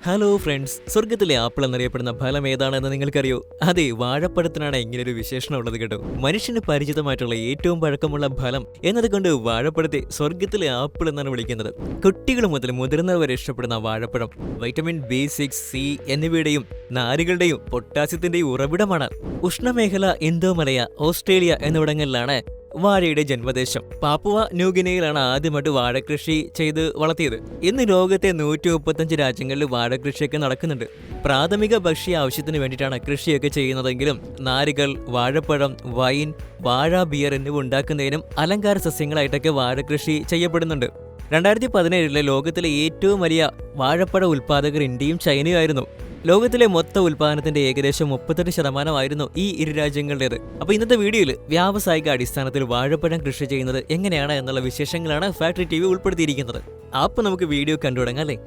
Hello friends, സ്വർഗത്തിലെ apple എന്നറിയപ്പെടുന്ന ഫലം ഏതാണെന്ന് നിങ്ങൾക്കറിയോ? അതെ, വാഴപ്പഴത്തിനാണ് ഇങ്ങനൊരു വിശേഷണം ഉള്ളത് കേട്ടോ. മനുഷ്യന് പരിചിതമായിട്ടുള്ള ഏറ്റവും പഴക്കമുള്ള ഫലം എന്നതുകൊണ്ട് വാഴപ്പഴത്തെ സ്വർഗത്തിലെ ആപ്പിൾ എന്നാണ് വിളിക്കുന്നത്. കുട്ടികൾ മുതൽ മുതിർന്നവർ ഇഷ്ടപ്പെടുന്ന വാഴപ്പഴം വൈറ്റമിൻ B6, C എന്നിവയുടെയും നാരുകളുടെയും പൊട്ടാസ്യത്തിന്റെയും ഉറവിടമാണ്. ഉഷ്ണമേഖല ഇന്തോമലയ, ഓസ്ട്രേലിയ എന്നിവിടങ്ങളിലാണ് വാഴയുടെ ജന്മദേശം. പാപ്പുവ ന്യൂഗിനിയിലാണ് ആദ്യമായിട്ട് വാഴകൃഷി ചെയ്ത് വളർത്തിയത്. ഇന്ന് ലോകത്തെ 135 രാജ്യങ്ങളിൽ വാഴകൃഷിയൊക്കെ നടക്കുന്നുണ്ട്. പ്രാഥമിക ഭക്ഷ്യ ആവശ്യത്തിന് വേണ്ടിയിട്ടാണ് കൃഷിയൊക്കെ ചെയ്യുന്നതെങ്കിലും നാരുകൾ, വാഴപ്പഴം, വൈൻ, വാഴ ബിയർ എന്നിവ ഉണ്ടാക്കുന്നതിനും അലങ്കാര സസ്യങ്ങളായിട്ടൊക്കെ വാഴകൃഷി ചെയ്യപ്പെടുന്നുണ്ട്. 2017 ലോകത്തിലെ ഏറ്റവും വലിയ വാഴപ്പഴ ഉൽപ്പാദകർ ഇന്ത്യയും ചൈനയും ആയിരുന്നു. ലോകത്തിലെ മൊത്തം ഉൽപ്പാദനത്തിന്റെ ഏകദേശം 38% ഈ ഇരു രാജ്യങ്ങളുടേത്. അപ്പോൾ ഇന്നത്തെ വീഡിയോയിൽ വ്യാവസായിക അടിസ്ഥാനത്തിൽ വാഴപ്പഴം കൃഷി ചെയ്യുന്നത് എങ്ങനെയാണ് എന്നുള്ള വിശേഷങ്ങളാണ് ഫാക്ടറി TV ഉൾപ്പെടുത്തിയിരിക്കുന്നത്. അപ്പോൾ നമുക്ക് വീഡിയോ കണ്ടു തുടങ്ങാം അല്ലേ.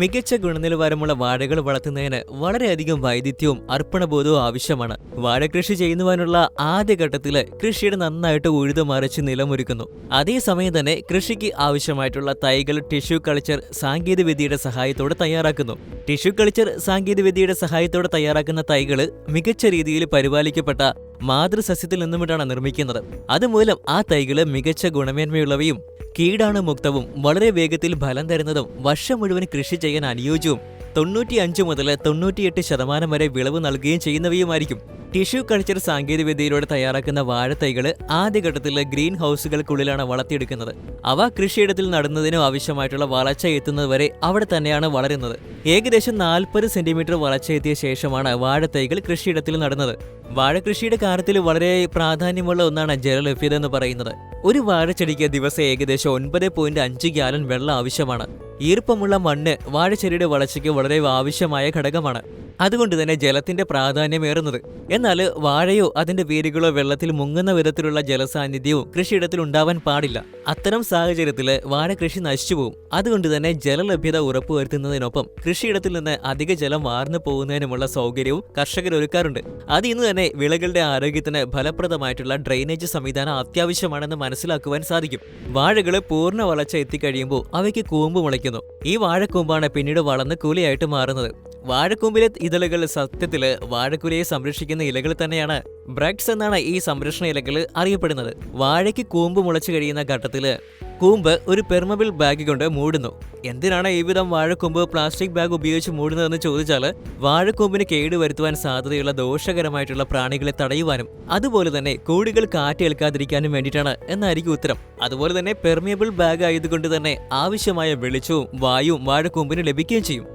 മികച്ച ഗുണനിലവാരമുള്ള വാഴകൾ വളർത്തുന്നതിന് വളരെയധികം വൈദഗ്ധ്യവും അർപ്പണബോധവും ആവശ്യമാണ്. വാഴകൃഷി ചെയ്യുന്നതിനുള്ള ആദ്യഘട്ടത്തില് കൃഷിയുടെ നന്നായിട്ട് ഉഴുതുമറിച്ച് നിലമൊരുക്കുന്നു. അതേസമയം തന്നെ കൃഷിക്ക് ആവശ്യമായിട്ടുള്ള തൈകൾ ടിഷ്യൂ കൾച്ചർ സാങ്കേതികവിദ്യയുടെ സഹായത്തോടെ തയ്യാറാക്കുന്നു. ടിഷ്യൂ കൾച്ചർ സാങ്കേതികവിദ്യയുടെ സഹായത്തോടെ തയ്യാറാക്കുന്ന തൈകൾ മികച്ച രീതിയിൽ പരിപാലിക്കപ്പെട്ട മാതൃസസ്യത്തിൽ നിന്നുമിട്ടാണ് നിർമ്മിക്കുന്നത്. അതുമൂലം ആ തൈകള് മികച്ച ഗുണമേന്മയുള്ളവയും കീടാണുമുക്തവും വളരെ വേഗത്തിൽ ഫലം തരുന്നതും വർഷം മുഴുവൻ കൃഷി ചെയ്യാൻ അനുയോജ്യവും 95 മുതൽ 98% വരെ വിളവ് നൽകുകയും ചെയ്യുന്നവയുമായിരിക്കും. ടിഷ്യൂ കൾച്ചർ സാങ്കേതികവിദ്യയിലൂടെ തയ്യാറാക്കുന്ന വാഴത്തൈകൾ ആദ്യഘട്ടത്തിൽ ഗ്രീൻ ഹൗസുകൾക്കുള്ളിലാണ് വളർത്തിയെടുക്കുന്നത്. അവ കൃഷിയിടത്തിൽ നടുന്നതിനും ആവശ്യമായിട്ടുള്ള വളർച്ച എത്തുന്നതുവരെ അവിടെ തന്നെയാണ് വളരുന്നത്. ഏകദേശം 40 സെന്റിമീറ്റർ വളർച്ച എത്തിയ ശേഷമാണ് വാഴത്തൈകൾ കൃഷിയിടത്തിൽ നടുന്നത്. വാഴകൃഷിയുടെ കാര്യത്തിൽ വളരെ പ്രാധാന്യമുള്ള ഒന്നാണ് ജലലഭ്യത എന്ന് പറയുന്നത്. ഒരു വാഴച്ചെടിക്ക് ദിവസം ഏകദേശം 9.5 ഗാലൻ വെള്ളം ആവശ്യമാണ്. ഈർപ്പമുള്ള മണ്ണ് വാഴച്ചെടിയുടെ വളർച്ചയ്ക്ക് വളരെ ആവശ്യമായ ഘടകമാണ്. അതുകൊണ്ട് തന്നെ ജലത്തിന്റെ പ്രാധാന്യമേറുന്നത്. എന്നാൽ വാഴയോ അതിന്റെ വേരുകളോ വെള്ളത്തിൽ മുങ്ങുന്ന വിധത്തിലുള്ള ജലസാന്നിധ്യവും കൃഷിയിടത്തിൽ ഉണ്ടാവാൻ പാടില്ല. അത്തരം സാഹചര്യത്തിൽ വാഴ കൃഷി നശിച്ചുപോകും. അതുകൊണ്ട് തന്നെ ജലലഭ്യത ഉറപ്പുവരുത്തുന്നതിനൊപ്പം കൃഷിയിടത്തിൽ നിന്ന് അധിക ജലം വാർന്നു പോകുന്നതിനുമുള്ള സൗകര്യവും കർഷകർ ഒരുക്കാറുണ്ട്. അതിന്ന് തന്നെ വിളകളുടെ ആരോഗ്യത്തിന് ഫലപ്രദമായിട്ടുള്ള ഡ്രെയിനേജ് സംവിധാനം അത്യാവശ്യമാണെന്ന് മനസ്സിലാക്കുവാൻ സാധിക്കും. വാഴകള് പൂർണ്ണ വളർച്ച എത്തിക്കഴിയുമ്പോൾ അവയ്ക്ക് കൂമ്പ് മുളയ്ക്കുന്നു. ഈ വാഴക്കൂമ്പാണ് പിന്നീട് വളർന്ന് കുലയായിട്ട് മാറുന്നത്. വാഴക്കൂമ്പിലെ ഇതളുകൾ സത്യത്തില് വാഴക്കുലയെ സംരക്ഷിക്കുന്ന ഇലകൾ തന്നെയാണ്. ബ്രഡ്സ് എന്നാണ് ഈ സംരക്ഷണ ഇലകൾ അറിയപ്പെടുന്നത്. വാഴയ്ക്ക് കൂമ്പ് മുളച്ചു കഴിയുന്ന ഘട്ടത്തില് കൂമ്പ് ഒരു പെർമബിൾ ബാഗ് കൊണ്ട് മൂടുന്നു. എന്തിനാണ് ഈ വിധം വാഴക്കൂമ്പ് പ്ലാസ്റ്റിക് ബാഗ് ഉപയോഗിച്ച് മൂടുന്നതെന്ന് ചോദിച്ചാൽ വാഴക്കൂമ്പിന് കേടുവരുത്തുവാൻ സാധ്യതയുള്ള ദോഷകരമായിട്ടുള്ള പ്രാണികളെ തടയുവാനും അതുപോലെ തന്നെ കൂടികൾ കാറ്റേൽക്കാതിരിക്കാനും വേണ്ടിയിട്ടാണ് എന്നായിരിക്കും ഉത്തരം. അതുപോലെ തന്നെ പെർമിയബിൾ ബാഗ് ആയതുകൊണ്ട് തന്നെ ആവശ്യമായ വെളിച്ചവും വായുവും വാഴക്കൂമ്പിന് ലഭിക്കുകയും ചെയ്യും.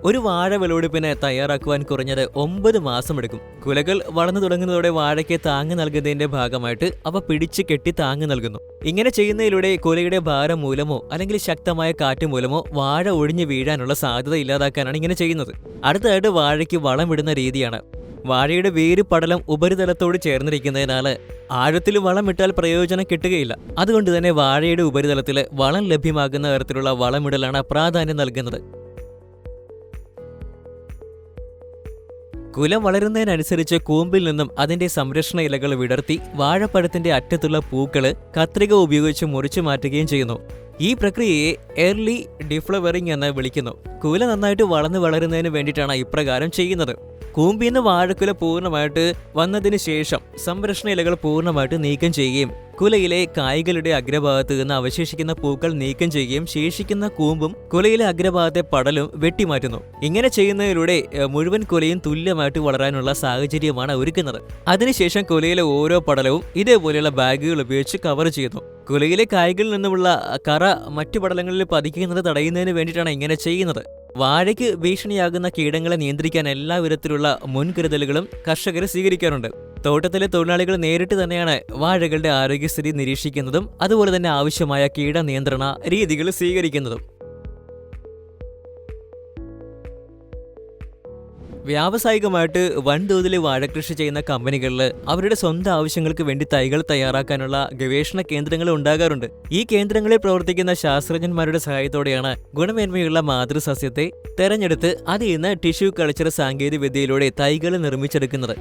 ഒരു വാഴ വിളവെടുപ്പിന് തയ്യാറാക്കുവാൻ കുറഞ്ഞത് 9 മാസം എടുക്കും. കുലകൾ വളർന്നു തുടങ്ങുന്നതോടെ വാഴയ്ക്ക് താങ്ങ് നൽകുന്നതിന്റെ ഭാഗമായിട്ട് അവ പിടിച്ചു കെട്ടി താങ്ങ് നൽകുന്നു. ഇങ്ങനെ ചെയ്യുന്നതിലൂടെ കുലയുടെ ഭാരം മൂലമോ അല്ലെങ്കിൽ ശക്തമായ കാറ്റ് മൂലമോ വാഴ ഒഴിഞ്ഞു വീഴാനുള്ള സാധ്യത ഇല്ലാതാക്കാനാണ് ഇങ്ങനെ ചെയ്യുന്നത്. അടുത്തതായിട്ട് വാഴയ്ക്ക് വളമിടുന്ന രീതിയാണ്. വാഴയുടെ വേര് പടലം ഉപരിതലത്തോട് ചേർന്നിരിക്കുന്നതിനാൽ ആഴത്തിൽ വളമിട്ടാൽ പ്രയോജനം കിട്ടുകയില്ല. അതുകൊണ്ട് തന്നെ വാഴയുടെ ഉപരിതലത്തിൽ വളം ലഭ്യമാകുന്ന തരത്തിലുള്ള വളമിടലാണ് പ്രാധാന്യം നൽകുന്നത്. കുല വളരുന്നതിനനുസരിച്ച് കൂമ്പിൽ നിന്നും അതിന്റെ സംരക്ഷണ ഇലകൾ വിടർത്തി വാഴപ്പഴത്തിന്റെ അറ്റത്തുള്ള പൂക്കള് കത്രിക ഉപയോഗിച്ച് മുറിച്ചു മാറ്റുകയും ചെയ്യുന്നു. ഈ പ്രക്രിയയെ എർലി ഡിഫ്ലവറിംഗ് എന്ന് വിളിക്കുന്നു. കുല നന്നായിട്ട് വളരുന്നതിന് വേണ്ടിയിട്ടാണ് ഇപ്രകാരം ചെയ്യുന്നത്. കൂമ്പിന്ന് വാഴക്കുല പൂർണ്ണമായിട്ട് വന്നതിന് ശേഷം സംരക്ഷണ ഇലകൾ പൂർണ്ണമായിട്ട് നീക്കം ചെയ്യുകയും കുലയിലെ കായ്കളുടെ അഗ്രഭാഗത്ത് നിന്ന് അവശേഷിക്കുന്ന പൂക്കൾ നീക്കം ചെയ്യുകയും ശേഷിക്കുന്ന കൂമ്പും കുലയിലെ അഗ്രഭാഗത്തെ പടലും വെട്ടിമാറ്റുന്നു. ഇങ്ങനെ ചെയ്യുന്നതിലൂടെ മുഴുവൻ കുലയും തുല്യമായിട്ട് വളരാനുള്ള സാഹചര്യമാണ് ഒരുക്കുന്നത്. അതിനുശേഷം കുലയിലെ ഓരോ പടലവും ഇതേപോലെയുള്ള ബാഗുകൾ ഉപയോഗിച്ച് കവർ ചെയ്യുന്നു. കുലയിലെ കായ്കളിൽ നിന്നുമുള്ള കറ മറ്റു പടലങ്ങളിൽ പതിക്കുന്നത് തടയുന്നതിന് വേണ്ടിയിട്ടാണ് ഇങ്ങനെ ചെയ്യുന്നത്. വാഴയ്ക്ക് ഭീഷണിയാകുന്ന കീടങ്ങളെ നിയന്ത്രിക്കാൻ എല്ലാ വിധത്തിലുള്ള മുൻകരുതലുകളും കർഷകർ സ്വീകരിക്കാറുണ്ട്. തോട്ടത്തിലെ തൊഴിലാളികൾ നേരിട്ട് തന്നെയാണ് വാഴകളുടെ ആരോഗ്യസ്ഥിതി നിരീക്ഷിക്കുന്നതും അതുപോലെ തന്നെ ആവശ്യമായ കീടനിയന്ത്രണ രീതികൾ സ്വീകരിക്കുന്നതും. വ്യാവസായികമായിട്ട് വൻതോതിൽ വാഴകൃഷി ചെയ്യുന്ന കമ്പനികളിൽ അവരുടെ സ്വന്തം ആവശ്യങ്ങൾക്ക് വേണ്ടി തൈകൾ തയ്യാറാക്കാനുള്ള ഗവേഷണ കേന്ദ്രങ്ങൾ ഉണ്ടാകാറുണ്ട്. ഈ കേന്ദ്രങ്ങളിൽ പ്രവർത്തിക്കുന്ന ശാസ്ത്രജ്ഞന്മാരുടെ സഹായത്തോടെയാണ് ഗുണമേന്മയുള്ള മാതൃസസ്യത്തെ തെരഞ്ഞെടുത്ത് അതിൽ നിന്ന് ടിഷ്യൂ കൾച്ചർ സാങ്കേതിക വിദ്യയിലൂടെ തൈകൾ നിർമ്മിച്ചെടുക്കുന്നത്.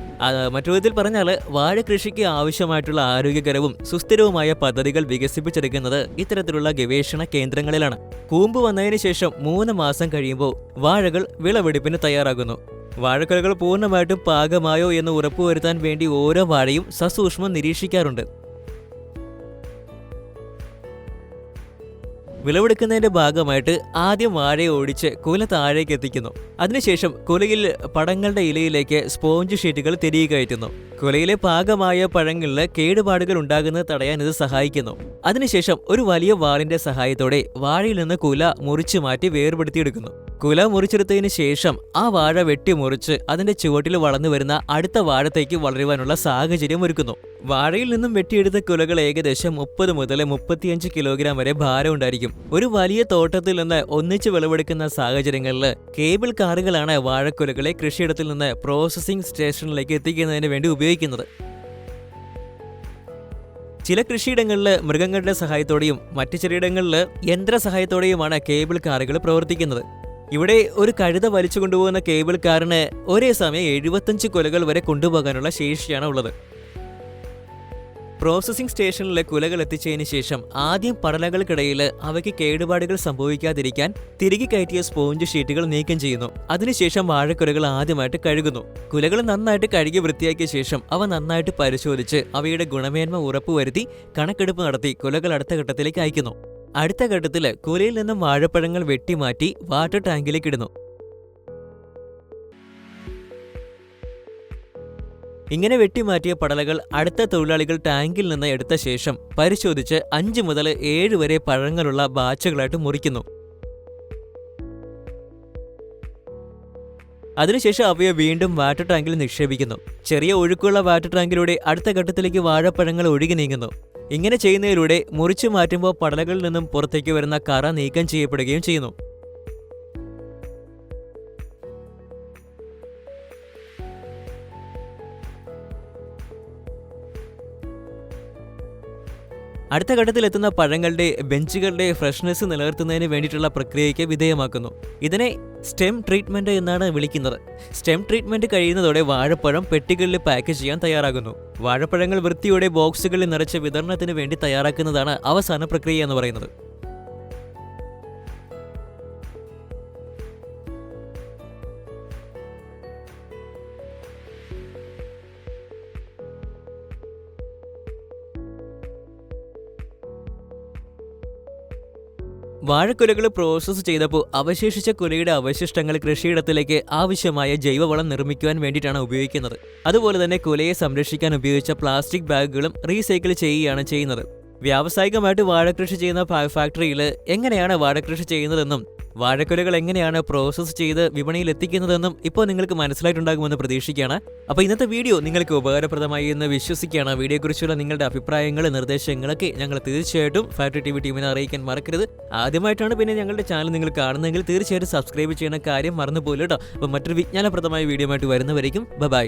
മറ്റൊരു വിധത്തിൽ പറഞ്ഞാൽ വാഴ കൃഷിക്ക് ആവശ്യമായിട്ടുള്ള ആരോഗ്യകരവും സുസ്ഥിരവുമായ പദ്ധതികൾ വികസിപ്പിച്ചെടുക്കുന്നത് ഇത്തരത്തിലുള്ള ഗവേഷണ കേന്ദ്രങ്ങളിലാണ്. കൂമ്പ് വന്നതിന് ശേഷം 3 മാസം കഴിയുമ്പോൾ വാഴകൾ വിളവെടുപ്പിന് തയ്യാറാകുന്നു. വാഴക്കുലകൾ പൂർണ്ണമായിട്ടും പാകമായോ എന്ന് ഉറപ്പുവരുത്താൻ വേണ്ടി ഓരോ വാഴയും സസൂക്ഷ്മം നിരീക്ഷിക്കാറുണ്ട്. വിളവെടുക്കുന്നതിന്റെ ഭാഗമായിട്ട് ആദ്യം വാഴയെ ഓടിച്ച് കുല താഴേക്ക് എത്തിക്കുന്നു. അതിനുശേഷം കുലയിൽ പഴങ്ങളുടെ ഇലയിലേക്ക് സ്പോഞ്ച് ഷീറ്റുകൾ തിരികെ കയറ്റുന്നു. കുലയിലെ പാകമായ പഴങ്ങളിൽ കേടുപാടുകൾ ഉണ്ടാകുന്നത് തടയാൻ ഇത് സഹായിക്കുന്നു. അതിനുശേഷം ഒരു വലിയ വാളിന്റെ സഹായത്തോടെ വാഴയിൽ നിന്ന് കുല മുറിച്ചു മാറ്റി വേർപെടുത്തിയെടുക്കുന്നു. കുല മുറിച്ചെടുത്തതിന് ശേഷം ആ വാഴ വെട്ടിമുറിച്ച് അതിന്റെ ചുവട്ടിൽ വളർന്നു വരുന്ന അടുത്ത വാഴത്തേക്ക് വളരുവാനുള്ള സാഹചര്യം ഒരുക്കുന്നു. വാഴയിൽ നിന്നും വെട്ടിയെടുത്ത കുലകൾ ഏകദേശം 30 മുതൽ 35 കിലോഗ്രാം വരെ ഭാരം ഉണ്ടായിരിക്കും. ഒരു വലിയ തോട്ടത്തിൽ നിന്ന് ഒന്നിച്ച് വിളവെടുക്കുന്ന സാഹചര്യങ്ങളിൽ കേബിൾ കാറുകളാണ് വാഴക്കുലകളെ കൃഷിയിടത്തിൽ നിന്ന് പ്രോസസ്സിംഗ് സ്റ്റേഷനിലേക്ക് എത്തിക്കുന്നതിന് വേണ്ടി ഉപയോഗിക്കുന്നത്. ചില കൃഷിയിടങ്ങളിൽ മൃഗങ്ങളുടെ സഹായത്തോടെയും മറ്റു ചിലയിടങ്ങളിൽ യന്ത്ര സഹായത്തോടെയുമാണ് കേബിൾ കാറുകൾ പ്രവർത്തിക്കുന്നത്. ഇവിടെ ഒരു കഴുത വലിച്ചു കൊണ്ടുപോകുന്ന കേബിൾ കാറിന് ഒരേ സമയം 75 കുലകൾ വരെ കൊണ്ടുപോകാനുള്ള ശേഷിയാണ് ഉള്ളത്. പ്രോസസ്സിംഗ് സ്റ്റേഷനിലെ കുലകൾ എത്തിച്ചതിന് ശേഷം ആദ്യം പടലകൾക്കിടയിൽ അവയ്ക്ക് കേടുപാടുകൾ സംഭവിക്കാതിരിക്കാൻ തിരികെ കയറ്റിയ സ്പോഞ്ച് ഷീറ്റുകൾ നീക്കം ചെയ്യുന്നു. അതിനുശേഷം വാഴക്കുലകൾ ആദ്യമായിട്ട് കഴുകുന്നു. കുലകൾ നന്നായിട്ട് കഴുകി വൃത്തിയാക്കിയ ശേഷം അവ നന്നായിട്ട് പരിശോധിച്ച് അവയുടെ ഗുണമേന്മ ഉറപ്പുവരുത്തി കണക്കെടുപ്പ് നടത്തി കുലകൾ അടുത്ത ഘട്ടത്തിലേക്ക് അയക്കുന്നു. അടുത്ത ഘട്ടത്തിൽ കുലയിൽ നിന്നും വാഴപ്പഴങ്ങൾ വെട്ടിമാറ്റി വാട്ടർ ടാങ്കിലേക്ക് ഇടുന്നു. ഇങ്ങനെ വെട്ടിമാറ്റിയ പടലകൾ അടുത്ത തൊഴിലാളികൾ ടാങ്കിൽ നിന്ന് എടുത്ത ശേഷം പരിശോധിച്ച് 5 മുതൽ 7 വരെ പഴങ്ങളുള്ള ബാച്ചുകളായിട്ട് മുറിക്കുന്നു. അതിനുശേഷം അവയെ വീണ്ടും വാട്ടർ ടാങ്കിൽ നിക്ഷേപിക്കുന്നു. ചെറിയ ഒഴുക്കുള്ള വാട്ടർ ടാങ്കിലൂടെ അടുത്ത ഘട്ടത്തിലേക്ക് വാഴപ്പഴങ്ങൾ ഒഴുകി നീങ്ങുന്നു. ഇങ്ങനെ ചെയ്യുന്നതിലൂടെ മുറിച്ചു മാറ്റുമ്പോൾ പടലകളിൽ നിന്നും പുറത്തേക്ക് വരുന്ന കറ നീക്കം ചെയ്യപ്പെടുകയും ചെയ്യുന്നു. അടുത്ത ഘട്ടത്തിലെത്തുന്ന പഴങ്ങളുടെ ബെഞ്ചുകളുടെ ഫ്രഷ്നെസ് നിലനിർത്തുന്നതിന് വേണ്ടിയിട്ടുള്ള പ്രക്രിയയ്ക്ക് വിധേയമാക്കുന്നു. ഇതിനെ സ്റ്റെം ട്രീറ്റ്മെന്റ് എന്നാണ് വിളിക്കുന്നത്. സ്റ്റെം ട്രീറ്റ്മെന്റ് കഴിയുന്നതോടെ വാഴപ്പഴം പെട്ടികളിൽ പാക്ക് ചെയ്യാൻ തയ്യാറാകുന്നു. വാഴപ്പഴങ്ങൾ വൃത്തിയോടെ ബോക്സുകളിൽ നിറച്ച് വിതരണത്തിന് വേണ്ടി തയ്യാറാക്കുന്നതാണ് അവസാന പ്രക്രിയ എന്ന് പറയുന്നത്. വാഴക്കുലകൾ പ്രോസസ്സ് ചെയ്തപ്പോൾ അവശേഷിച്ച കുലയുടെ അവശിഷ്ടങ്ങൾ കൃഷിയിടത്തിലേക്ക് ആവശ്യമായ ജൈവവളം നിർമ്മിക്കുവാൻ വേണ്ടിയിട്ടാണ് ഉപയോഗിക്കുന്നത്. അതുപോലെ തന്നെ കുലയെ സംരക്ഷിക്കാൻ ഉപയോഗിച്ച പ്ലാസ്റ്റിക് ബാഗുകളും റീസൈക്കിൾ ചെയ്യുകയാണ് ചെയ്യുന്നത്. വ്യാവസായികമായിട്ട് വാഴകൃഷി ചെയ്യുന്ന ഫാക്ടറിയിൽ എങ്ങനെയാണ് വാഴകൃഷി ചെയ്യുന്നതെന്നും വാഴക്കുലകൾ എങ്ങനെയാണ് പ്രോസസ്സ് ചെയ്ത് വിപണിയിൽ എത്തിക്കുന്നതെന്നും ഇപ്പോൾ നിങ്ങൾക്ക് മനസ്സിലായിട്ടുണ്ടാകുമെന്ന് പ്രതീക്ഷിക്കുകയാണ്. അപ്പോൾ ഇന്നത്തെ വീഡിയോ നിങ്ങൾക്ക് ഉപകാരപ്രദമായി എന്ന് വിശ്വസിക്കുകയാണ്. വീഡിയോയെക്കുറിച്ചുള്ള നിങ്ങളുടെ അഭിപ്രായങ്ങൾ നിർദ്ദേശങ്ങളൊക്കെ ഞങ്ങൾ തീർച്ചയായിട്ടും ഫാക്ടറി TV ടീമിനെ അറിയിക്കാൻ മറക്കരുത്. ആദ്യമായിട്ടാണ് പിന്നെ ഞങ്ങളുടെ ചാനൽ നിങ്ങൾ കാണുന്നതെങ്കിൽ തീർച്ചയായിട്ടും സബ്സ്ക്രൈബ് ചെയ്യുന്ന കാര്യം മറന്നുപോലും കേട്ടോ. അപ്പോൾ മറ്റൊരു വിജ്ഞാനപ്രദമായ വീഡിയോ ആയിട്ട് വരുന്നവരേക്കും ബൈ.